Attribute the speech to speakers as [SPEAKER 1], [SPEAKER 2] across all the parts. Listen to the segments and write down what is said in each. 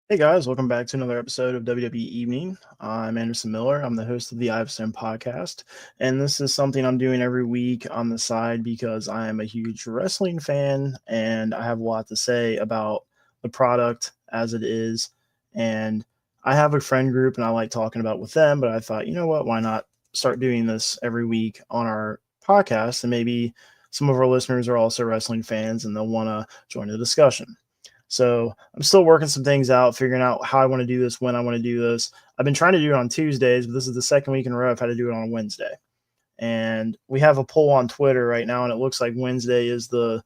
[SPEAKER 1] Hey guys, welcome back to another episode of WWE Evening. I'm Anderson Miller. I'm the host of the Iverson podcast, and this is something I'm doing every week on the side because I am a huge wrestling fan and I have a lot to say about the product as it is. And I have a friend group and I like talking about it with them, but I thought, you know what, why not start doing this every week on our podcast? And maybe some of our listeners are also wrestling fans and they'll want to join the discussion. So I'm still working some things out, figuring out how I want to do this, when I want to do this. I've been trying to do it on Tuesdays, but this is the second week in a row I've had to do it on a Wednesday. And we have a poll on Twitter right now, and it looks like Wednesday is the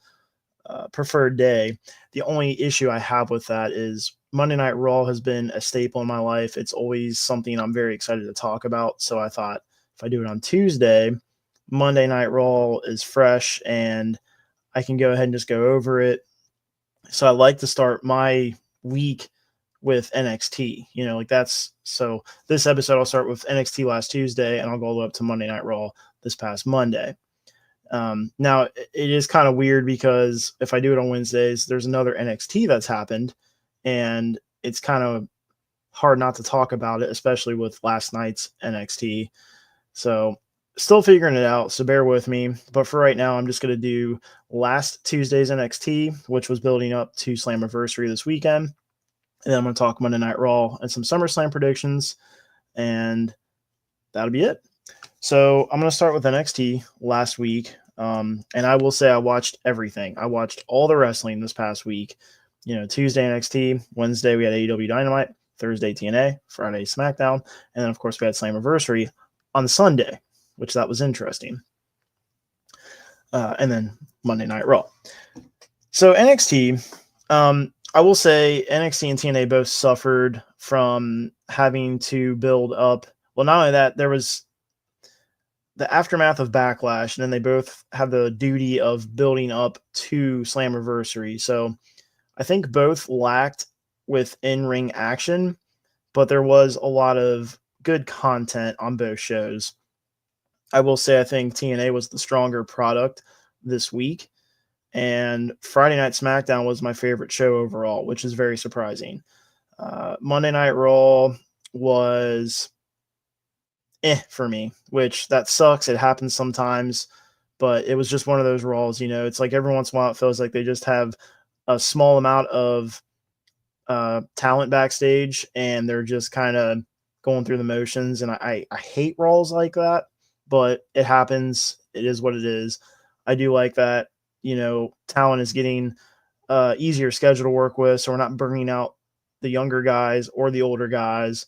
[SPEAKER 1] preferred day. The only issue I have with that is Monday Night Raw has been a staple in my life. It's always something I'm very excited to talk about. So I thought if I do it on Tuesday, Monday Night Raw is fresh and I can go ahead and just go over it. So I like to start my week with NXT. Like that's so this episode I'll start with NXT last Tuesday and I'll go all the way up to Monday Night Raw this past Monday. Now it is kind of weird because if I do it on Wednesdays, there's another NXT that's happened, and it's kind of hard not to talk about it, especially with last night's NXT. So still figuring it out, so bear with me. But for right now, I'm just going to do last Tuesday's NXT, which was building up to Slammiversary this weekend. And then I'm going to talk Monday Night Raw and some SummerSlam predictions, and that'll be it. So I'm going to start with NXT last week. And I will say I watched everything. I watched all the wrestling this past week. Tuesday NXT, Wednesday we had AEW Dynamite, Thursday TNA, Friday SmackDown, and then of course we had Slammiversary on Sunday, which that was interesting. And then Monday Night Raw. So NXT, I will say NXT and TNA both suffered from having to build up. Well, not only that, there was the aftermath of Backlash, and then they both have the duty of building up to Slammiversary. So I think both lacked with in-ring action, but there was a lot of good content on both shows. I will say I think TNA was the stronger product this week, and Friday Night SmackDown was my favorite show overall, which is very surprising. Monday Night Raw was for me, which that sucks. It happens sometimes, but it was just one of those Raws. It's like every once in a while it feels like they just have a small amount of talent backstage, and they're just kind of going through the motions. And I hate Raws like that, but it happens. It is what it is. I do like that, talent is getting easier schedule to work with, so we're not burning out the younger guys or the older guys,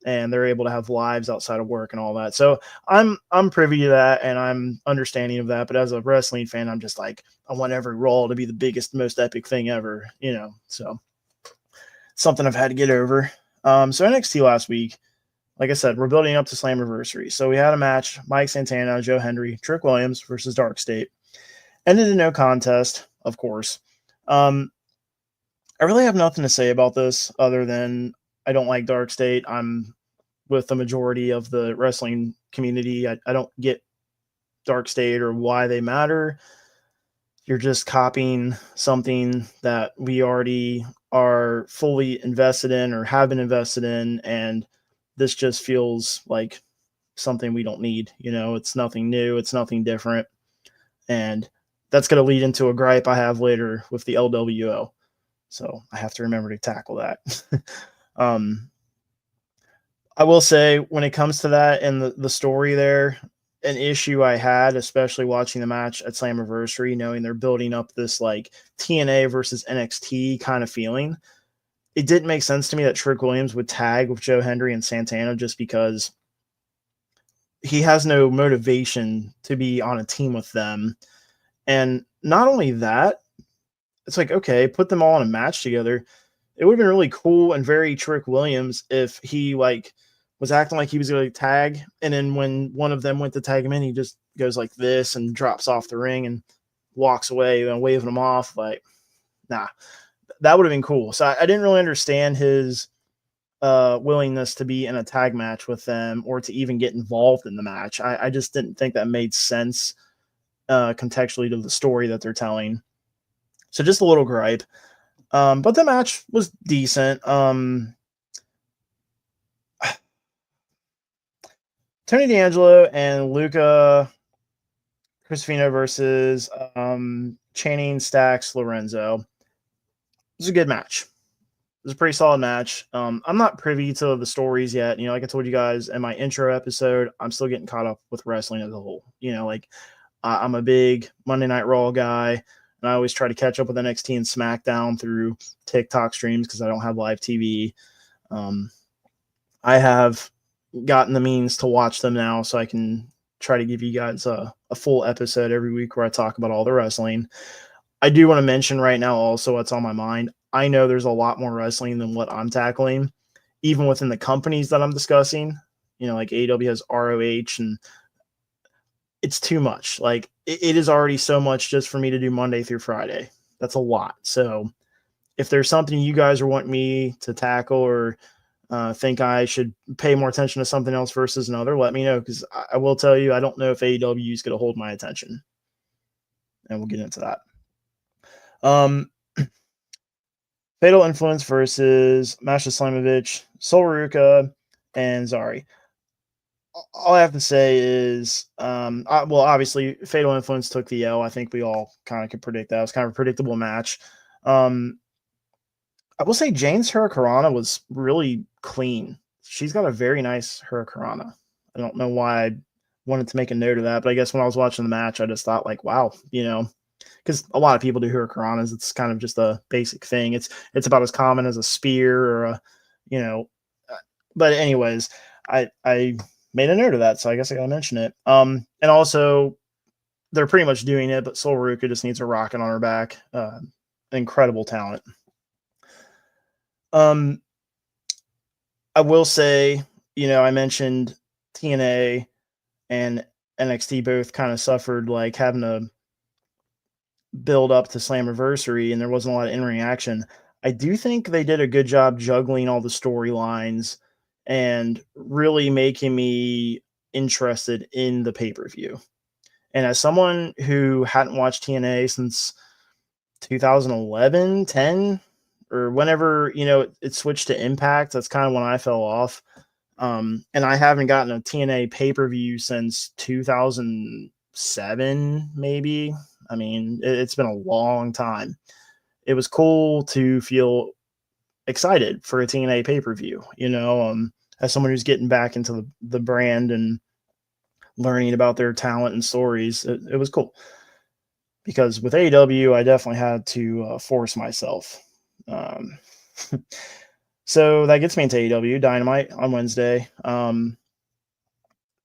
[SPEAKER 1] and they're able to have lives outside of work and all that. So I'm privy to that, and I'm understanding of that. But as a wrestling fan, I'm just like, I want every Raw to be the biggest, most epic thing ever, So something I've had to get over. So NXT last week, like I said, we're building up to Slammiversary. So we had a match: Mike Santana, Joe Hendry, Trick Williams versus Dark State. Ended in no contest, of course. I really have nothing to say about this other than I don't like Dark State. I'm with the majority of the wrestling community. I don't get Dark State or why they matter. You're just copying something that we already are fully invested in or have been invested in, and this just feels like something we don't need. It's nothing new. It's nothing different. And that's going to lead into a gripe I have later with the LWO. So I have to remember to tackle that. I will say when it comes to that and the story there, an issue I had, especially watching the match at Slammiversary, knowing they're building up this like TNA versus NXT kind of feeling, it didn't make sense to me that Trick Williams would tag with Joe Hendry and Santana just because he has no motivation to be on a team with them. And not only that, it's like, okay, put them all in a match together. It would have been really cool and very Trick Williams if he was acting like he was going to tag, and then when one of them went to tag him in, he just goes like this and drops off the ring and walks away and waving him off. Like, nah, that would have been cool. So I didn't really understand his willingness to be in a tag match with them or to even get involved in the match. I just didn't think that made sense contextually to the story that they're telling. So just a little gripe. But the match was decent. Tony D'Angelo and Luca Cristofino versus Channing Stacks Lorenzo. It was a good match. It was a pretty solid match. I'm not privy to the stories yet. Like I told you guys in my intro episode, I'm still getting caught up with wrestling as a whole. Like I'm a big Monday Night Raw guy, and I always try to catch up with NXT and SmackDown through TikTok streams because I don't have live TV. I have gotten the means to watch them now, so I can try to give you guys a full episode every week where I talk about all the wrestling. I do want to mention right now also what's on my mind. I know there's a lot more wrestling than what I'm tackling, even within the companies that I'm discussing. Like AEW has ROH, and it's too much. Like it is already so much just for me to do Monday through Friday. That's a lot. So if there's something you guys are wanting me to tackle or think I should pay more attention to something else versus another, let me know, because I will tell you, I don't know if AEW is going to hold my attention. And we'll get into that. Fatal Influence versus Masha Slamovich, Sol Ruka, and Zari. All I have to say is, obviously, Fatal Influence took the L. I think we all kind of could predict that. It was kind of a predictable match. I will say Jane's Hurricanrana was really clean. She's got a very nice Hurricanrana. I don't know why I wanted to make a note of that, but I guess when I was watching the match, I just thought like, wow, because a lot of people do Hurricanranas. It's kind of just a basic thing. It's about as common as a spear or but anyways, I made a note of that, so I guess I gotta mention it. And also they're pretty much doing it, but Sol Ruka just needs a rocket on her back. Incredible talent. I will say, I mentioned TNA and NXT both kind of suffered like having to build up to Slammiversary, and there wasn't a lot of in-ring action. I do think they did a good job juggling all the storylines and really making me interested in the pay-per-view. And as someone who hadn't watched TNA since 2011, 10, or whenever, it switched to Impact, that's kind of when I fell off. And I haven't gotten a TNA pay-per-view since 2007, maybe. I mean, it's been a long time. It was cool to feel excited for a TNA pay-per-view, as someone who's getting back into the brand and learning about their talent and stories. It was cool. Because with AEW, I definitely had to force myself. So that gets me into AEW Dynamite on Wednesday.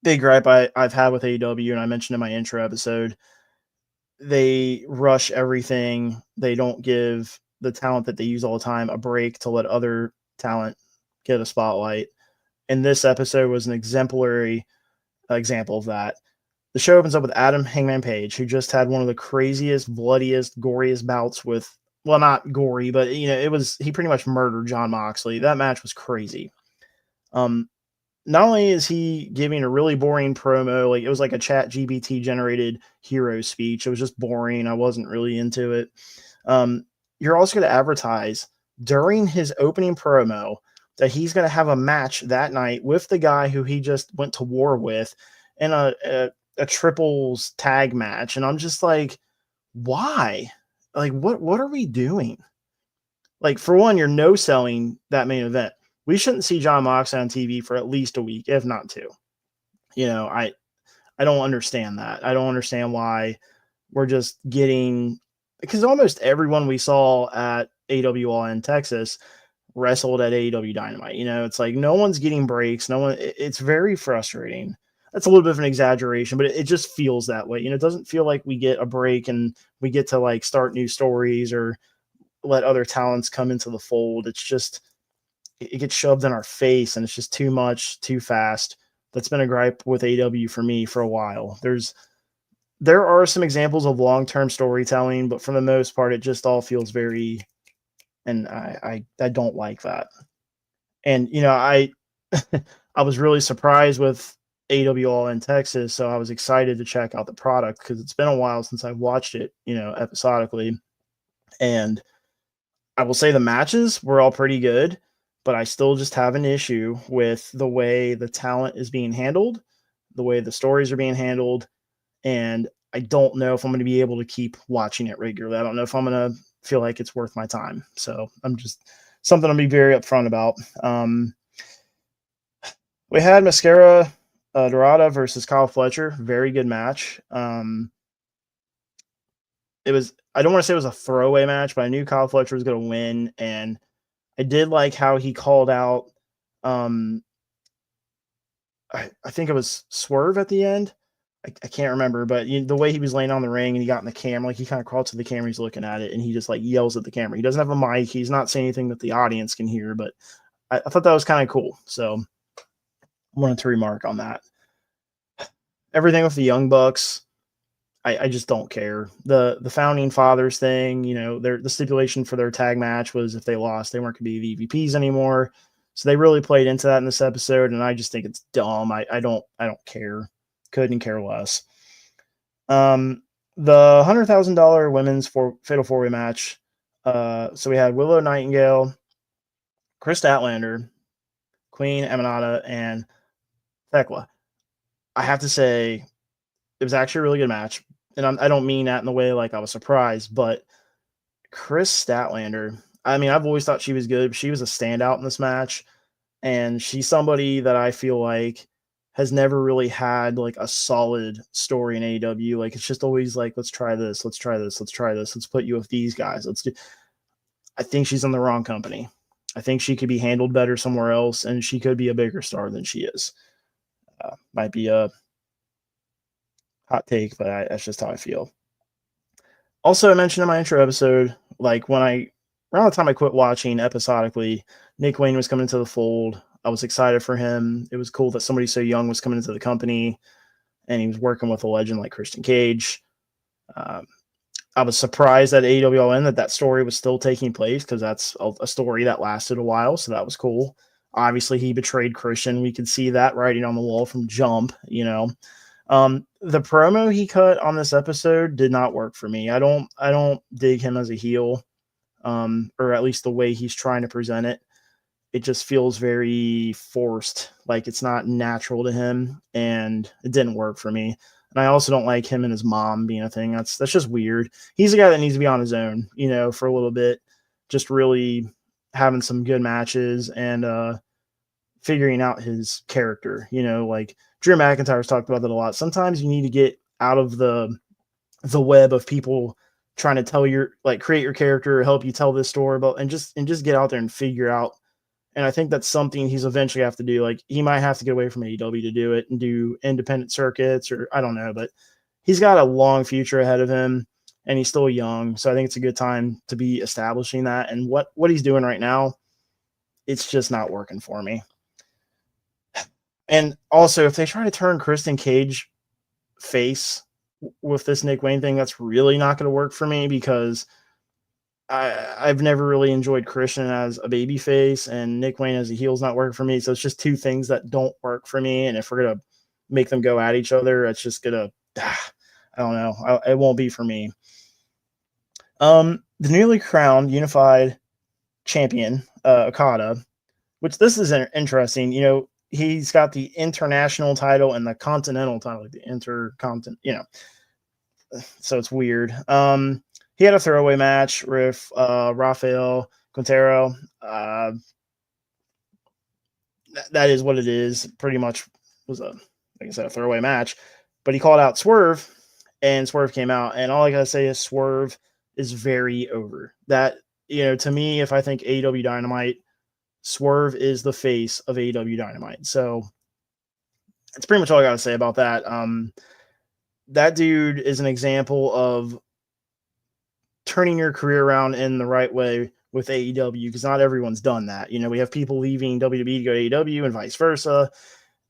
[SPEAKER 1] Big gripe I've had with AEW, and I mentioned in my intro episode, they rush everything. They don't give the talent that they use all the time a break to let other talent get a spotlight. And this episode was an exemplary example of that. The show opens up with Adam Hangman Page, who just had one of the craziest, bloodiest, goriest bouts with, well, not gory, but he pretty much murdered Jon Moxley. That match was crazy. Not only is he giving a really boring promo, like it was like a chat GBT generated hero speech. It was just boring. I wasn't really into it. You're also going to advertise during his opening promo that he's going to have a match that night with the guy who he just went to war with in a triples tag match. And I'm just like, why? Like, what are we doing? Like, for one, you're no selling that main event. We shouldn't see Jon Moxley on TV for at least a week, if not two. I don't understand that. I don't understand why we're just getting, because almost everyone we saw at AWL in Texas wrestled at AEW Dynamite. It's like no one's getting breaks. It's very frustrating. That's a little bit of an exaggeration, but it just feels that way. It doesn't feel like we get a break and we get to like start new stories or let other talents come into the fold. It's just, it gets shoved in our face and it's just too much, too fast. That's been a gripe with AEW for me for a while. There are some examples of long-term storytelling, but for the most part, it just all feels very, and I don't like that. And, I was really surprised with AWL in Texas, so I was excited to check out the product because it's been a while since I've watched it, episodically. And I will say the matches were all pretty good, but I still just have an issue with the way the talent is being handled, the way the stories are being handled, and I don't know if I'm going to be able to keep watching it regularly. I don't know if I'm going to feel like it's worth my time. So I'm just something I'll be very upfront about. We had Mascara Dorada versus Kyle Fletcher. Very good match. It was, I don't want to say it was a throwaway match, but I knew Kyle Fletcher was going to win. And I did like how he called out, um, I think it was Swerve at the end. I can't remember, but the way he was laying on the ring and he got in the camera, like he kind of crawled to the camera, he's looking at it, and he just like yells at the camera. He doesn't have a mic. He's not saying anything that the audience can hear, but I thought that was kind of cool. So I wanted to remark on that. Everything with the Young Bucks, I just don't care. The Founding Fathers thing, the stipulation for their tag match was if they lost, they weren't going to be the EVPs anymore. So they really played into that in this episode, and I just think it's dumb. I don't care. Couldn't care less. The $100,000 women's fatal four-way match. So we had Willow Nightingale, Chris Statlander, Queen Emanata, and Thekla. I have to say, it was actually a really good match, and I don't mean that in the way like I was surprised, but Chris Statlander, I mean, I've always thought she was good. She was a standout in this match, and she's somebody that I feel like has never really had like a solid story in AEW. Like it's just always like, let's try this, let's try this, let's try this, let's put you with these guys. I think she's in the wrong company. I think she could be handled better somewhere else, and she could be a bigger star than she is. Might be a hot take, but that's just how I feel. Also, I mentioned in my intro episode, like around the time I quit watching episodically, Nick Wayne was coming into the fold. I was excited for him. It was cool that somebody so young was coming into the company, and he was working with a legend like Christian Cage. I was surprised at AEWN that story was still taking place, because that's a story that lasted a while, so that was cool. Obviously, he betrayed Christian. We could see that writing on the wall from jump, The promo he cut on this episode did not work for me. I don't dig him as a heel, or at least the way he's trying to present it. It just feels very forced, like it's not natural to him, and it didn't work for me. And I also don't like him and his mom being a thing. That's just weird. He's a guy that needs to be on his own, for a little bit, just really having some good matches and figuring out his character. Like Drew McIntyre's talked about that a lot. Sometimes you need to get out of the web of people trying to create your character, help you tell this story about, and just get out there and figure out. And I think that's something he's eventually have to do. Like he might have to get away from AEW to do it and do independent circuits, or I don't know, but he's got a long future ahead of him, and he's still young. So I think it's a good time to be establishing that. And what he's doing right now, it's just not working for me. And also, if they try to turn Christian Cage face with this Nick Wayne thing, that's really not going to work for me, because I've never really enjoyed Christian as a baby face, and Nick Wayne as a heel is not working for me. So it's just two things that don't work for me. And if we're going to make them go at each other, it's just going to, I don't know. It won't be for me. The newly crowned unified champion, Okada, which this is interesting. He's got the international title and the continental title, like the intercontinent, so it's weird. He had a throwaway match with Rafael Quintero. That is what it is. Pretty much was like I said, a throwaway match. But he called out Swerve, and Swerve came out. And all I gotta say is Swerve is very over. That, to me, if I think AEW Dynamite, Swerve is the face of AEW Dynamite. So that's pretty much all I gotta say about that. That dude is an example of turning your career around in the right way with AEW, because not everyone's done that. We have people leaving WWE to go to AEW and vice versa,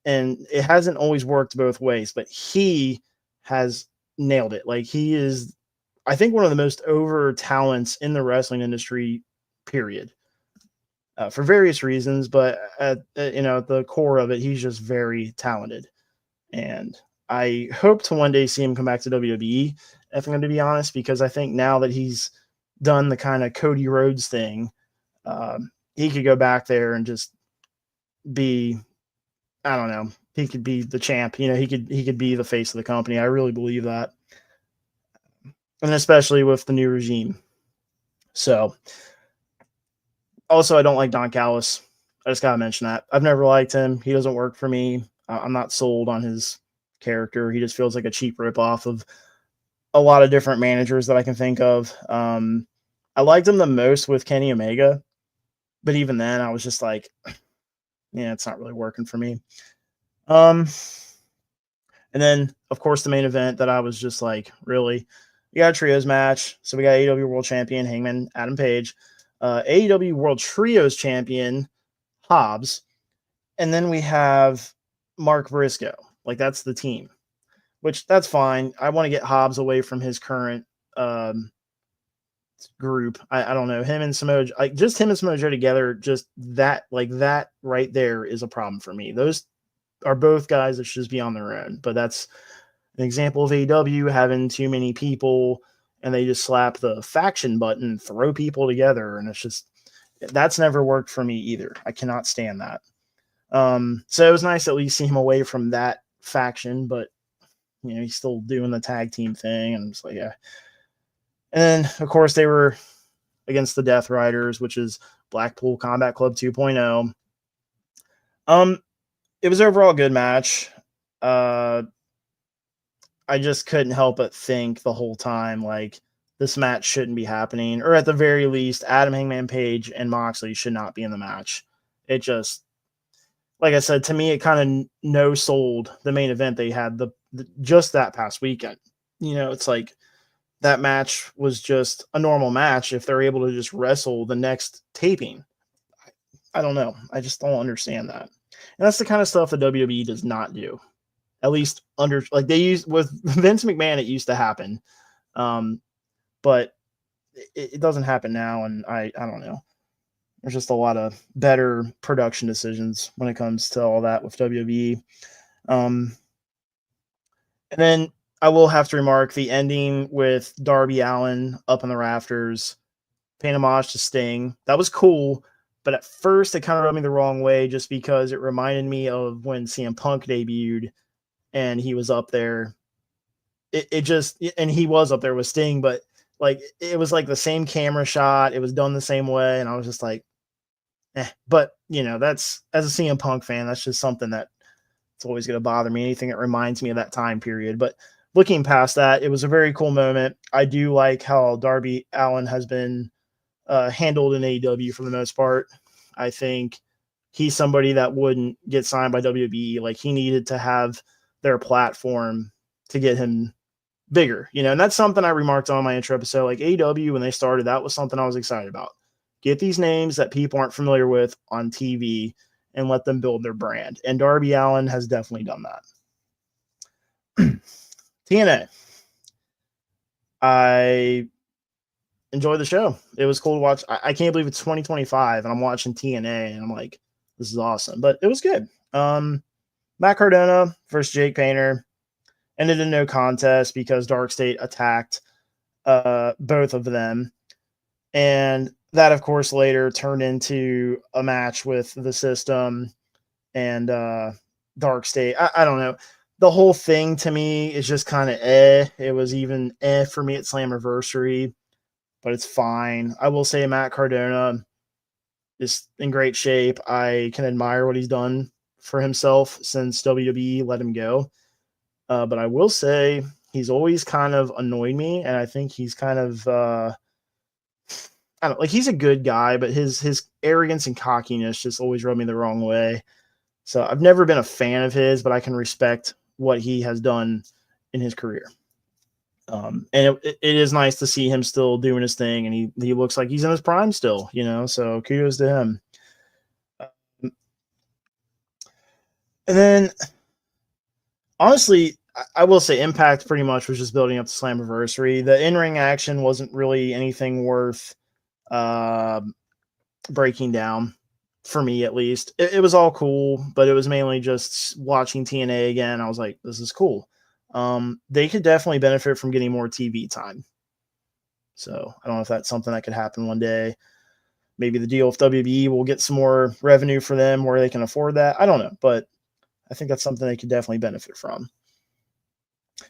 [SPEAKER 1] and it hasn't always worked both ways, but he has nailed it. Like he is, I think, one of the most over talents in the wrestling industry, period, for various reasons, but at the core of it, he's just very talented. And I hope to one day see him come back to WWE, if I'm going to be honest, because I think now that he's done the kind of Cody Rhodes thing, he could go back there and just be, I don't know, he could be the champ. You know, he could be the face of the company. I really believe that, and especially with the new regime. So, also, I don't like Don Callis. I just gotta mention that. I've never liked him. He doesn't work for me. I'm not sold on his character. He just feels like a cheap ripoff of a lot of different managers that I can think of. I liked him the most with Kenny Omega, but even then, I was just like, yeah, it's not really working for me. And then, of course, the main event that I was just like, really, we got a trios match. So we got AEW World Champion Hangman Adam Page, AEW World Trios Champion Hobbs, and then we have Mark Briscoe. Like, that's the team, which that's fine. I want to get Hobbs away from his current group. I don't know, him and Samoa, just him and Samoa Joe together, just that, like, that right there is a problem for me. Those are both guys that should just be on their own, but that's an example of AEW having too many people, and they just slap the faction button, throw people together, and it's just, that's never worked for me either. I cannot stand that. So it was nice to at least see him away from that faction, but you know, he's still doing the tag team thing, and it's like, yeah. And then, of course, they were against the Death Riders, which is Blackpool Combat Club 2.0. It was overall a good match. I just couldn't help but think the whole time, like, this match shouldn't be happening, or at the very least, Adam Hangman Page and Moxley should not be in the match. It just, like I said, to me, it kind of no-sold the main event they had just that past weekend. You know, it's like that match was just a normal match if they're able to just wrestle the next taping. I don't know. I just don't understand that. And that's the kind of stuff that WWE does not do. At least under, like, they use with Vince McMahon, it used to happen. But it doesn't happen now. And I don't know. There's just a lot of better production decisions when it comes to all that with WWE. And then I will have to remark the ending with Darby Allin up in the rafters, paying homage to Sting. That was cool, but at first it kind of rubbed me the wrong way just because it reminded me of when CM Punk debuted and he was up there. It just, and he was up there with Sting, but like, it was like the same camera shot. It was done the same way. And I was just like, but you know, that's, as a CM Punk fan, that's just something that it's always going to bother me. Anything that reminds me of that time period. But looking past that, it was a very cool moment. I do like how Darby Allin has been handled in AEW for the most part. I think he's somebody that wouldn't get signed by WWE. Like, he needed to have their platform to get him bigger, you know, and that's something I remarked on my intro episode. Like, AEW, when they started, that was something I was excited about. Get these names that people aren't familiar with on TV and let them build their brand. And Darby Allin has definitely done that. TNA. I enjoyed the show. It was cool to watch. I can't believe it's 2025 and I'm watching TNA and I'm like, this is awesome. But it was good. Matt Cardona versus Jake Painter ended in no contest because Dark State attacked both of them. And that, of course, later turned into a match with the System and Dark State. I don't know. The whole thing to me is just kind of It was even for me at Slammiversary, but it's fine. I will say Matt Cardona is in great shape. I can admire what he's done for himself since WWE let him go. But I will say he's always kind of annoyed me, and I think he's kind of I don't like, he's a good guy, but his arrogance and cockiness just always rubbed me the wrong way. So I've never been a fan of his, but I can respect what he has done in his career. And it is nice to see him still doing his thing, and he looks like he's in his prime still, you know, so kudos to him. And then, honestly, I will say Impact pretty much was just building up the Slammiversary. The in-ring action wasn't really anything worth breaking down, for me at least. It was all cool, but it was mainly just watching TNA again. I was like, this is cool. They could definitely benefit from getting more TV time. So I don't know if that's something that could happen one day. Maybe the deal with WWE will get some more revenue for them where they can afford that. I don't know, but I think that's something they could definitely benefit from.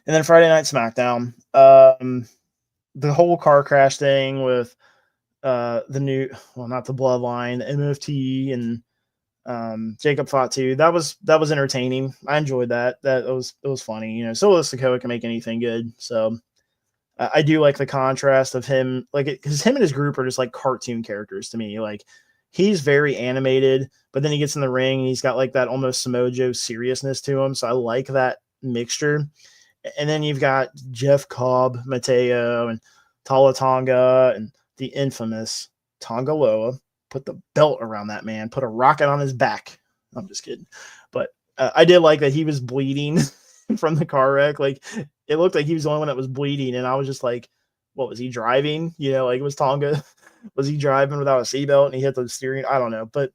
[SPEAKER 1] And then Friday Night SmackDown, the whole car crash thing with the new, well, not the Bloodline, MFT, and Jacob Fatu. That was entertaining. I enjoyed that. It was funny. You know, Solo Sikoa can make anything good. So I do like the contrast of him, like, because him and his group are just like cartoon characters to me. Like, he's very animated, but then he gets in the ring and he's got like that almost Samoa Joe seriousness to him. So I like that mixture. And then you've got Jeff Cobb, Mateo, and Tala Tonga, and the infamous Tonga Loa. Put the belt around that man, put a rocket on his back. I'm just kidding. But I did like that he was bleeding from the car wreck. Like, it looked like he was the only one that was bleeding. And I was just like, what was he driving? You know, like, was Tonga, was he driving without a seatbelt and he hit the steering? I don't know. But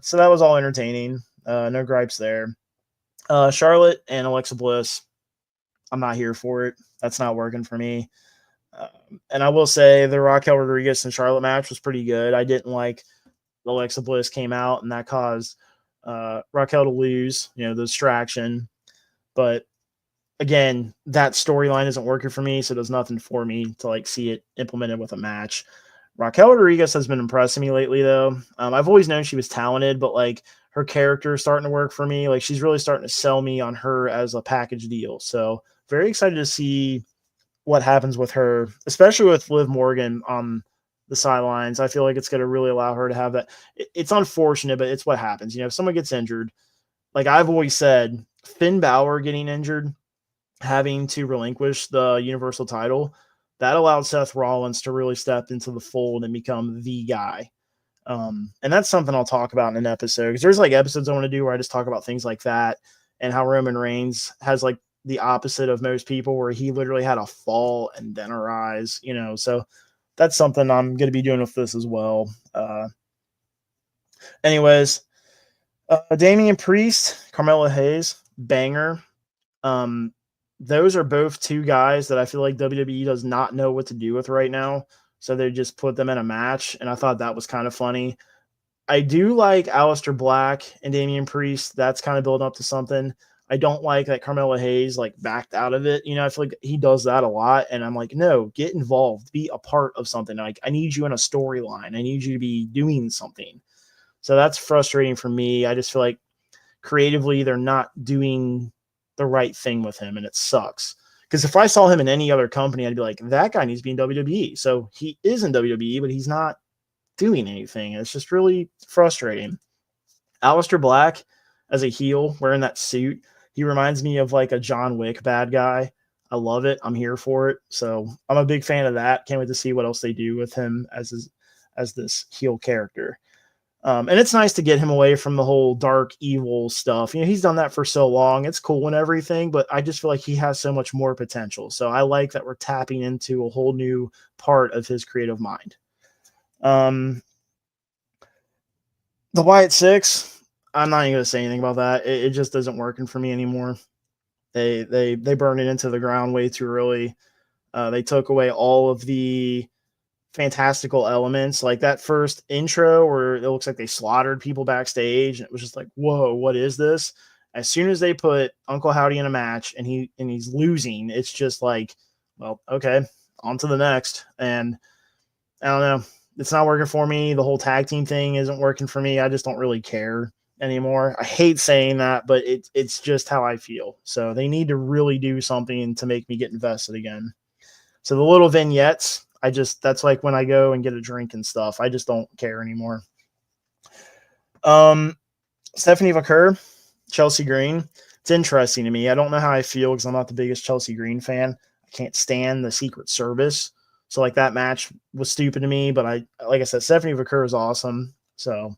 [SPEAKER 1] so that was all entertaining. No gripes there. Charlotte and Alexa Bliss, I'm not here for it. That's not working for me. And I will say the Raquel Rodriguez and Charlotte match was pretty good. I didn't like Alexa Bliss came out and that caused Raquel to lose, you know, the distraction. But again, that storyline isn't working for me, so there's nothing for me to like see it implemented with a match. Raquel Rodriguez has been impressing me lately, though. I've always known she was talented, but like her character is starting to work for me. Like, she's really starting to sell me on her as a package deal. So very excited to see what happens with her, especially with Liv Morgan on the sidelines. I feel like it's going to really allow her to have that. It's unfortunate, but it's what happens. You know, if someone gets injured, like I've always said, Finn Balor getting injured, having to relinquish the Universal title, that allowed Seth Rollins to really step into the fold and become the guy. And that's something I'll talk about in an episode, because there's like episodes I want to do where I just talk about things like that and how Roman Reigns has like the opposite of most people, where he literally had a fall and then a rise, you know. So that's something I'm going to be doing with this as well. Anyways, Damian Priest, Carmelo Hayes, banger. Those are both two guys that I feel like WWE does not know what to do with right now. So they just put them in a match, and I thought that was kind of funny. I do like Aleister Black and Damian Priest. That's kind of building up to something. I don't like that Carmelo Hayes like backed out of it. You know, I feel like he does that a lot. And I'm like, no, get involved, be a part of something. Like, I need you in a storyline. I need you to be doing something. So that's frustrating for me. I just feel like creatively they're not doing the right thing with him, and it sucks. Because if I saw him in any other company, I'd be like, that guy needs to be in WWE. So he is in WWE, but he's not doing anything. It's just really frustrating. Aleister Black as a heel wearing that suit, he reminds me of like a John Wick bad guy. I love it. I'm here for it. So I'm a big fan of that. Can't wait to see what else they do with him as this heel character. And it's nice to get him away from the whole dark, evil stuff. You know, he's done that for so long. It's cool and everything, but I just feel like he has so much more potential. So I like that we're tapping into a whole new part of his creative mind. The Wyatt Six, I'm not even going to say anything about that. It just isn't working for me anymore. They burned it into the ground way too early. They took away all of the fantastical elements, like that first intro where it looks like they slaughtered people backstage, and it was just like, whoa, what is this? As soon as they put Uncle Howdy in a match and he's losing, it's just like, well, okay, on to the next. And I don't know, it's not working for me. The whole tag team thing isn't working for me. I just don't really care anymore. I hate saying that, but it's just how I feel. So they need to really do something to make me get invested again. So the little vignettes, that's like when I go and get a drink and stuff. I just don't care anymore. Stephanie McCurr, Chelsea Green. It's interesting to me. I don't know how I feel because I'm not the biggest Chelsea Green fan. I can't stand the Secret Service. So like that match was stupid to me, but like I said, Stephanie McCurr is awesome. So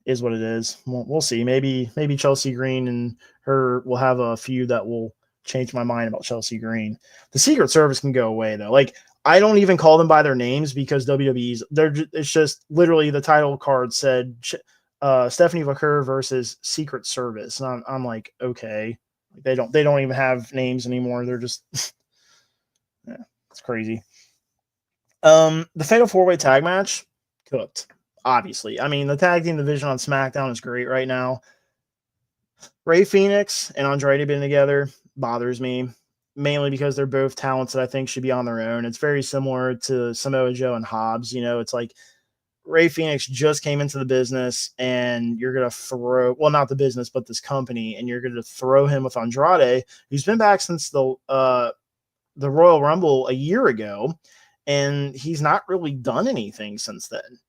[SPEAKER 1] is what it is. We'll see. Maybe Chelsea Green and her will have a feud that will change my mind about Chelsea Green. The Secret Service can go away though. Like, I don't even call them by their names because it's just literally the title card said Stephanie McCurr versus Secret Service. And I'm like, okay, they don't even have names anymore. They're just, yeah, it's crazy. The Fatal 4-Way tag match, cooked, obviously. I mean, the tag team division on SmackDown is great right now. Rey Fenix and Andrade being together bothers me, mainly because they're both talents that I think should be on their own. It's very similar to Samoa Joe and Hobbs. You know, it's like Rey Fenix just came into the business and you're going to throw, well, not the business, but this company, and you're going to throw him with Andrade, who's been back since the Royal Rumble a year ago, and he's not really done anything since then.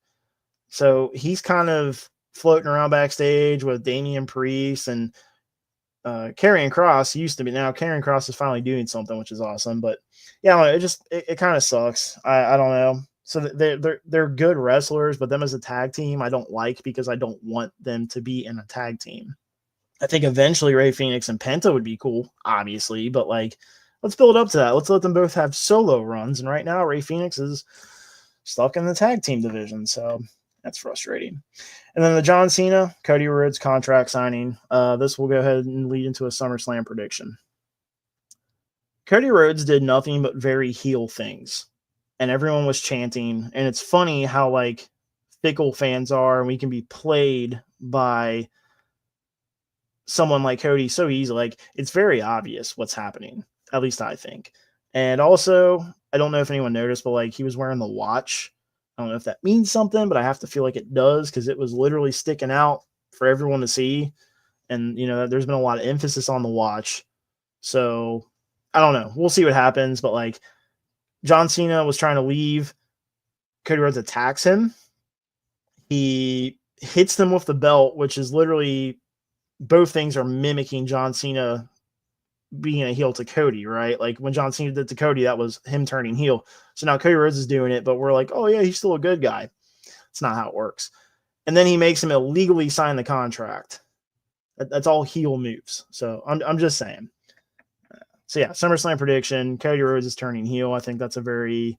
[SPEAKER 1] So he's kind of floating around backstage with Damian Priest and Karrion Kross. Used to be, now Karrion Kross is finally doing something, which is awesome. But yeah, it kind of sucks. I don't know. So they're good wrestlers, but them as a tag team, I don't like, because I don't want them to be in a tag team. I think eventually Rey Fenix and Penta would be cool, obviously, but like, let's build up to that. Let's let them both have solo runs. And right now, Rey Fenix is stuck in the tag team division, so that's frustrating. And then the John Cena, Cody Rhodes contract signing. This will go ahead and lead into a SummerSlam prediction. Cody Rhodes did nothing but very heel things, and everyone was chanting. And it's funny how like fickle fans are, and we can be played by someone like Cody so easy. Like, it's very obvious what's happening, at least I think. And also, I don't know if anyone noticed, but like, he was wearing the watch. I don't know if that means something, but I have to feel like it does, because it was literally sticking out for everyone to see. And, you know, there's been a lot of emphasis on the watch. So I don't know. We'll see what happens. But like, John Cena was trying to leave. Cody Rhodes attacks him. He hits them with the belt, which is literally, both things are mimicking John Cena being a heel to Cody, right? Like when John Cena did to Cody, that was him turning heel. So now Cody Rhodes is doing it, but we're like, oh yeah, he's still a good guy. It's not how it works. And then he makes him illegally sign the contract. That's all heel moves. So I'm just saying. So yeah, SummerSlam prediction: Cody Rhodes is turning heel. I think that's a very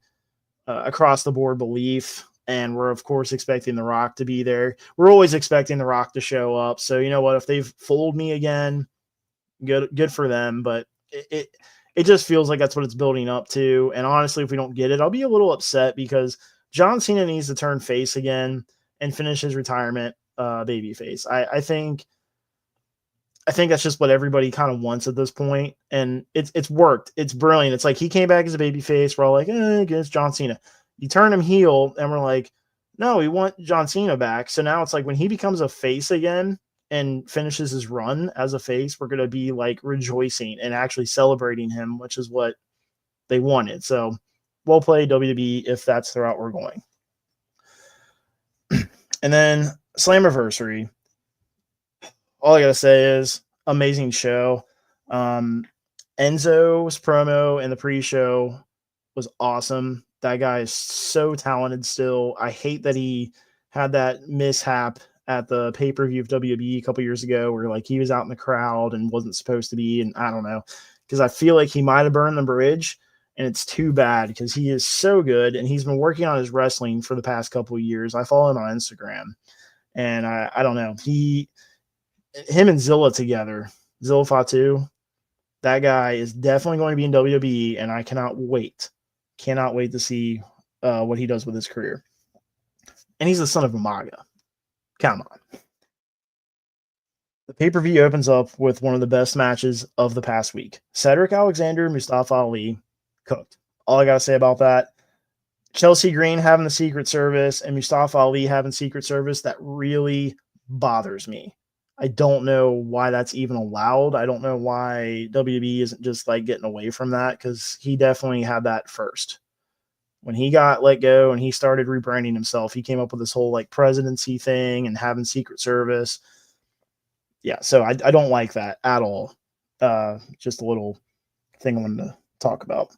[SPEAKER 1] across the board belief. And we're of course expecting The Rock to be there. We're always expecting The Rock to show up. So you know what? If they've fooled me again, good for them. But it just feels like that's what it's building up to. And honestly, if we don't get it, I'll be a little upset, because John Cena needs to turn face again and finish his retirement babyface. I think that's just what everybody kind of wants at this point, and it's worked. It's brilliant. It's like he came back as a babyface. We're all like, against John Cena. You turn him heel, and we're like, no, we want John Cena back. So now it's like when he becomes a face again and finishes his run as a face, we're going to be like rejoicing and actually celebrating him, which is what they wanted. So well played, WWE, if that's the route we're going. And then Slammiversary. All I got to say is amazing show. Enzo's promo in the pre-show was awesome. That guy is so talented still. I hate that he had that mishap at the pay-per-view of WWE a couple years ago, where like he was out in the crowd and wasn't supposed to be. And I don't know, because I feel like he might have burned the bridge, and it's too bad, because he is so good, and he's been working on his wrestling for the past couple of years. I follow him on Instagram, and I don't know. Him and Zilla together, Zilla Fatu, that guy is definitely going to be in WWE, and I cannot wait to see what he does with his career. And he's the son of Umaga. Come on. The pay-per-view opens up with one of the best matches of the past week. Cedric Alexander, Mustafa Ali, cooked. All I got to say about that. Chelsea Green having the Secret Service and Mustafa Ali having Secret Service, that really bothers me. I don't know why that's even allowed. I don't know why WWE isn't just like getting away from that, because he definitely had that first. When he got let go and he started rebranding himself, he came up with this whole like presidency thing and having Secret Service. Yeah, so I don't like that at all. Just a little thing I wanted to talk about.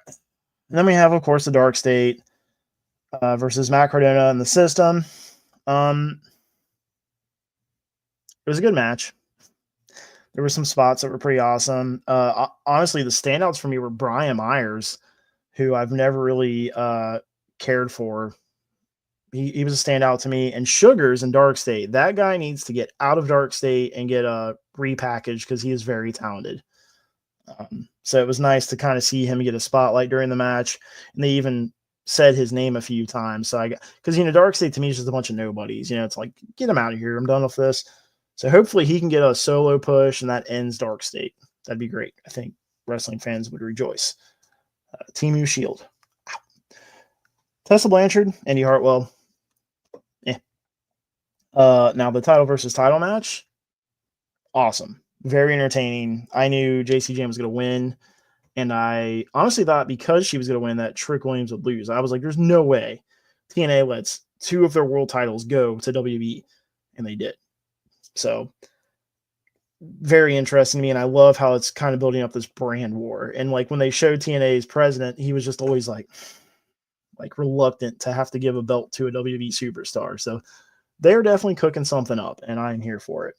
[SPEAKER 1] And then we have, of course, the Dark State versus Matt Cardona and the System. It was a good match. There were some spots that were pretty awesome. Honestly, the standouts for me were Brian Myers, who I've never really cared for. He was a standout to me. And Sugars in Dark State. That guy needs to get out of Dark State and get repackaged, because he is very talented. So it was nice to kind of see him get a spotlight during the match. And they even said his name a few times. So because Dark State to me is just a bunch of nobodies. It's like, get him out of here. I'm done with this. So hopefully he can get a solo push and that ends Dark State. That'd be great. I think wrestling fans would rejoice. Team U Shield. Tessa Blanchard, Indy Hartwell. Now the title versus title match. Awesome. Very entertaining. I knew JC Jane was going to win. And I honestly thought because she was going to win that Trick Williams would lose. I was like, there's no way TNA lets 2 of their world titles go to WWE. And they did. So very interesting to me. And I love how it's kind of building up this brand war. And like when they showed TNA's president, he was just always like reluctant to have to give a belt to a WWE superstar. So they're definitely cooking something up and I'm here for it.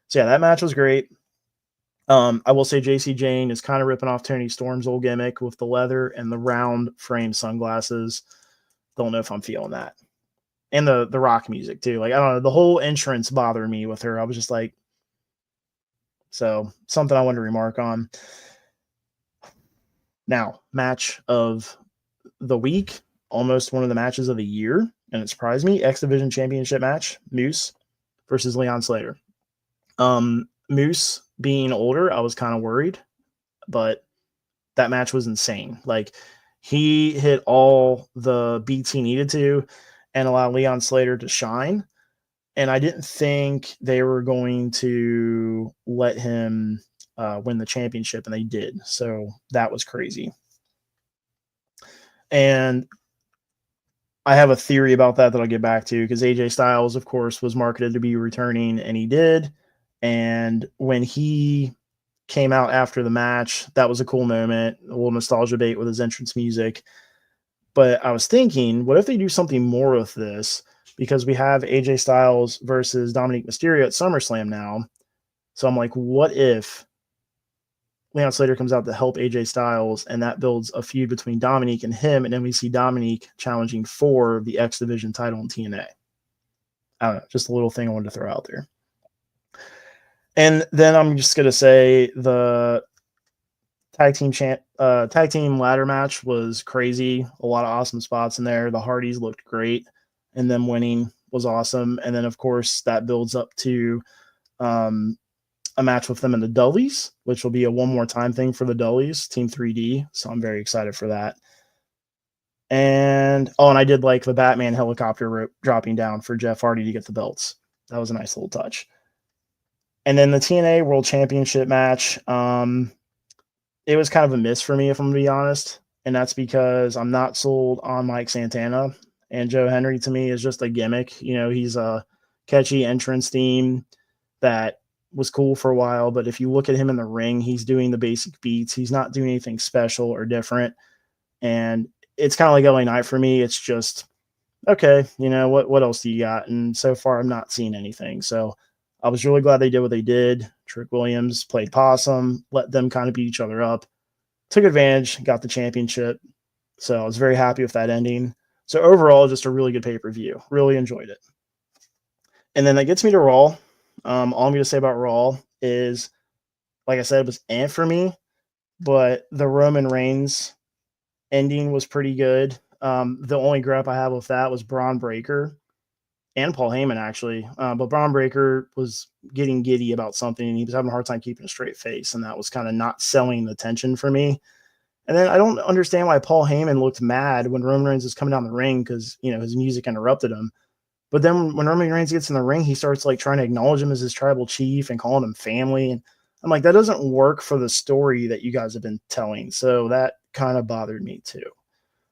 [SPEAKER 1] So yeah, that match was great. I will say JC Jane is kind of ripping off Tony Storm's old gimmick with the leather and the round frame sunglasses. Don't know if I'm feeling that. And the rock music too. Like, I don't know, the whole entrance bothered me with her. I was just like, so something I wanted to remark on. Now, match of the week, almost one of the matches of the year, and it surprised me. X Division Championship match, Moose versus Leon Slater. Moose being older, I was kind of worried, but that match was insane. Like, he hit all the beats he needed to and allowed Leon Slater to shine. And I didn't think they were going to let him win the championship, and they did. So that was crazy. And I have a theory about that I'll get back to, because AJ Styles, of course, was marketed to be returning, and he did. And when he came out after the match, that was a cool moment, a little nostalgia bait with his entrance music. But I was thinking, what if they do something more with this? Because we have AJ Styles versus Dominic Mysterio at SummerSlam now. So I'm like, what if Leon Slater comes out to help AJ Styles, and that builds a feud between Dominic and him, and then we see Dominic challenging for the X Division title in TNA. I don't know, just a little thing I wanted to throw out there. And then I'm just going to say the tag team ladder match was crazy. A lot of awesome spots in there. The Hardys looked great, and them winning was awesome. And then, of course, that builds up to a match with them in the Dudleys, which will be a one more time thing for the Dudleys, Team 3D. So I'm very excited for that. And I did like the Batman helicopter rope dropping down for Jeff Hardy to get the belts. That was a nice little touch. And then the TNA World Championship match, it was kind of a miss for me, if I'm going to be honest. And that's because I'm not sold on Mike Santana. And Joe Henry, to me, is just a gimmick. He's a catchy entrance theme that was cool for a while. But if you look at him in the ring, he's doing the basic beats. He's not doing anything special or different. And it's kind of like LA Knight for me. It's just, okay, what else do you got? And so far, I'm not seeing anything. So I was really glad they did what they did. Trick Williams played possum, let them kind of beat each other up, took advantage, got the championship. So I was very happy with that ending. So overall, just a really good pay-per-view. Really enjoyed it. And then that gets me to Raw. All I'm going to say about Raw is, like I said, it was for me, but the Roman Reigns ending was pretty good. The only gripe I have with that was Braun Breaker and Paul Heyman, actually. But Braun Breaker was getting giddy about something, and he was having a hard time keeping a straight face, and that was kind of not selling the tension for me. And then I don't understand why Paul Heyman looked mad when Roman Reigns was coming down the ring, because, his music interrupted him. But then when Roman Reigns gets in the ring, he starts trying to acknowledge him as his tribal chief and calling him family. And I'm like, that doesn't work for the story that you guys have been telling. So that kind of bothered me too.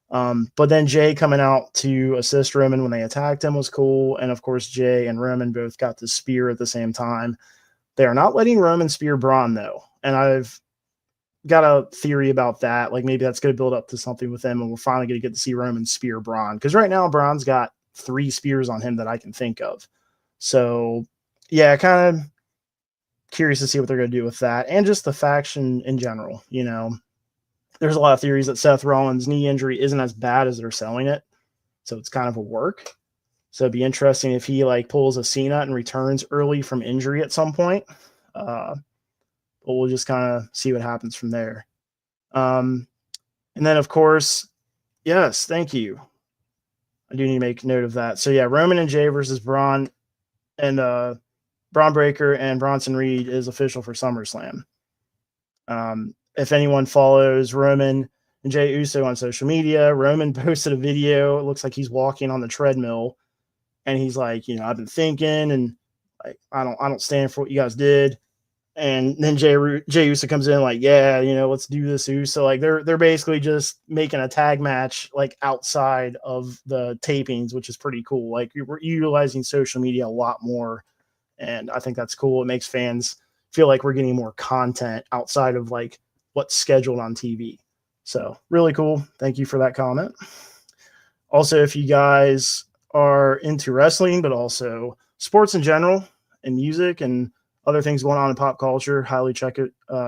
[SPEAKER 1] But then Jay coming out to assist Roman when they attacked him was cool. And of course, Jay and Roman both got the spear at the same time. They are not letting Roman spear Braun, though. And I've got a theory about that. Like, maybe that's going to build up to something with them, and we're finally going to get to see Roman spear Braun. Because right now, Braun's got 3 spears on him that I can think of. So, yeah, kind of curious to see what they're going to do with that. And just the faction in general, There's a lot of theories that Seth Rollins' knee injury isn't as bad as they're selling it. So it's kind of a work. So it'd be interesting if he pulls a Cena and returns early from injury at some point. But we'll just kind of see what happens from there. And then, of course, Yes, thank you. I do need to make note of that. So yeah, Roman and Jay versus Braun and Braun Breaker and Bronson Reed is official for SummerSlam. If anyone follows Roman and Jay Uso on social media, Roman posted a video. It looks like he's walking on the treadmill, and he's like, I've been thinking, and like, I don't stand for what you guys did. And then Jay Uso comes in like, yeah, let's do this, Uso. Like they're basically just making a tag match like outside of the tapings, which is pretty cool. Like we're utilizing social media a lot more, and I think that's cool. It makes fans feel like we're getting more content outside of like what's scheduled on TV. So really cool. Thank you for that comment. Also, if you guys are into wrestling, but also sports in general and music and other things going on in pop culture, highly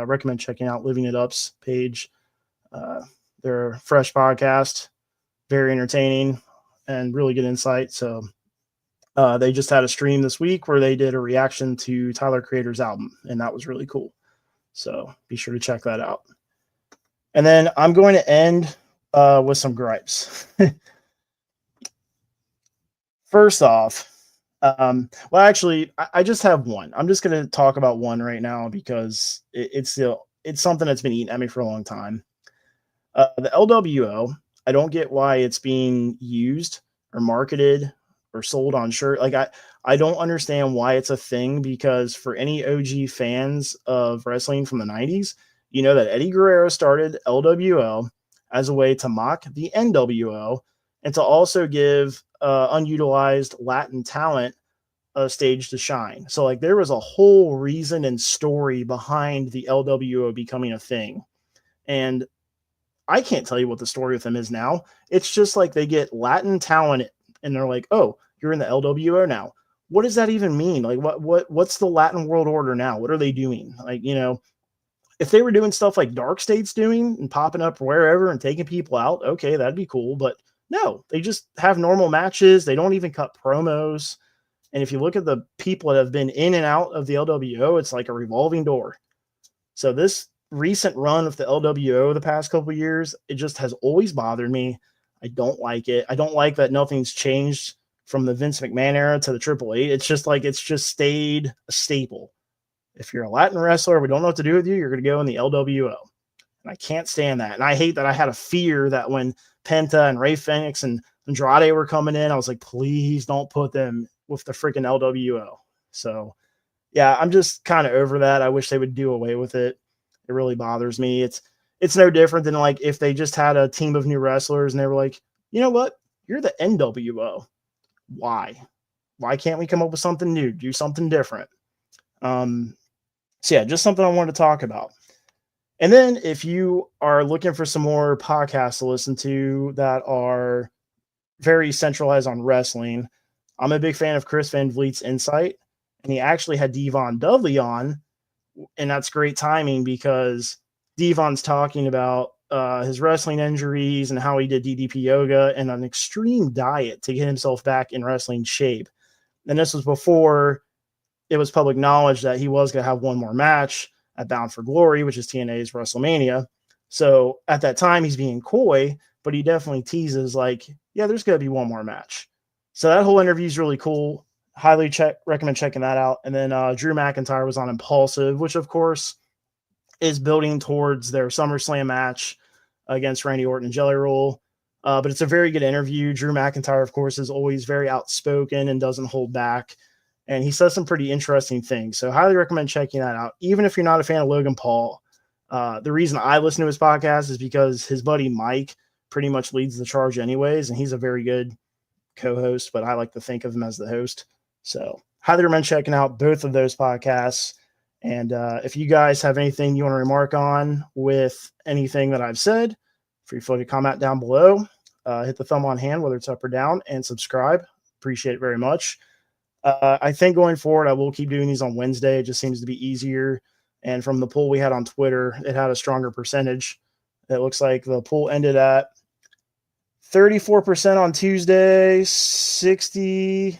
[SPEAKER 1] recommend checking out Living It Up's page. They're a fresh podcast, very entertaining and really good insight. So they just had a stream this week where they did a reaction to Tyler Creator's album, and that was really cool. So be sure to check that out. And then I'm going to end with some gripes. First off, well, actually, I just have one. I'm just going to talk about one right now because it's something that's been eating at me for a long time. The LWO, I don't get why it's being used or marketed or sold on shirt. Like I don't understand why it's a thing, because for any OG fans of wrestling from the 90s, you know that Eddie Guerrero started LWO as a way to mock the NWO and to also give unutilized Latin talent a stage to shine. So like there was a whole reason and story behind the LWO becoming a thing. And I can't tell you what the story with them is now. It's just like they get Latin talent and they're like, "Oh, you're in the LWO now." What does that even mean? Like what's the Latin world order now? What are they doing? Like, if they were doing stuff like Dark State's doing and popping up wherever and taking people out, okay, that'd be cool. But no, they just have normal matches. They don't even cut promos. And if you look at the people that have been in and out of the LWO, it's like a revolving door. So this recent run of the LWO the past couple of years, it just has always bothered me. I don't like it. I don't like that nothing's changed from the Vince McMahon era to the Triple H. It's just like it's just stayed a staple. If you're a Latin wrestler, we don't know what to do with you, you're going to go in the LWO. And I can't stand that. And I hate that I had a fear that when Penta and Ray Phoenix and Andrade were coming in, I was like, please don't put them with the freaking LWO. So, yeah, I'm just kind of over that. I wish they would do away with it. It really bothers me. It's no different than like if they just had a team of new wrestlers and they were like, you know what? You're the NWO. Why? Why can't we come up with something new? Do something different? So yeah, just something I wanted to talk about. And then if you are looking for some more podcasts to listen to that are very centralized on wrestling, I'm a big fan of Chris Van Vliet's Insight, and he actually had Devon Dudley on, and that's great timing because Devon's talking about his wrestling injuries and how he did DDP yoga and an extreme diet to get himself back in wrestling shape. And this was before it was public knowledge that he was going to have one more match at Bound for Glory, which is TNA's WrestleMania. So at that time, he's being coy, but he definitely teases like, yeah, there's going to be one more match. So that whole interview is really cool. Highly recommend checking that out. And then Drew McIntyre was on Impulsive, which of course is building towards their SummerSlam match against Randy Orton and Jelly Roll. But it's a very good interview. Drew McIntyre, of course, is always very outspoken and doesn't hold back. And he says some pretty interesting things. So highly recommend checking that out. Even if you're not a fan of Logan Paul, the reason I listen to his podcast is because his buddy Mike pretty much leads the charge anyways. And he's a very good co-host, but I like to think of him as the host. So highly recommend checking out both of those podcasts. And if you guys have anything you want to remark on with anything that I've said, feel free to comment down below. Hit the thumb on hand, whether it's up or down, and subscribe. Appreciate it very much. I think going forward, I will keep doing these on Wednesday. It just seems to be easier. And from the poll we had on Twitter, it had a stronger percentage. It looks like the poll ended at 34% on Tuesday, 61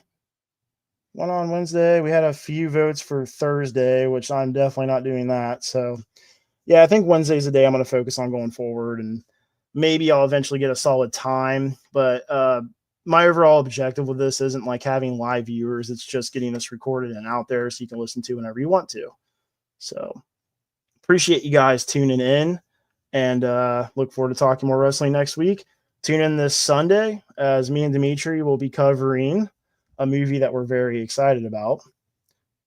[SPEAKER 1] on Wednesday. We had a few votes for Thursday, which I'm definitely not doing that. So, yeah, I think Wednesday's the day I'm going to focus on going forward. And maybe I'll eventually get a solid time, but my overall objective with this isn't like having live viewers. It's just getting this recorded and out there so you can listen to whenever you want to. So appreciate you guys tuning in, and look forward to talking more wrestling next week. Tune in this Sunday as me and Dimitri will be covering a movie that we're very excited about,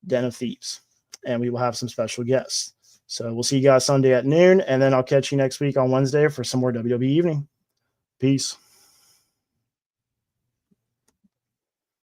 [SPEAKER 1] Den of Thieves, and we will have some special guests. So we'll see you guys Sunday at noon, and then I'll catch you next week on Wednesday for some more WWE Evening. Peace.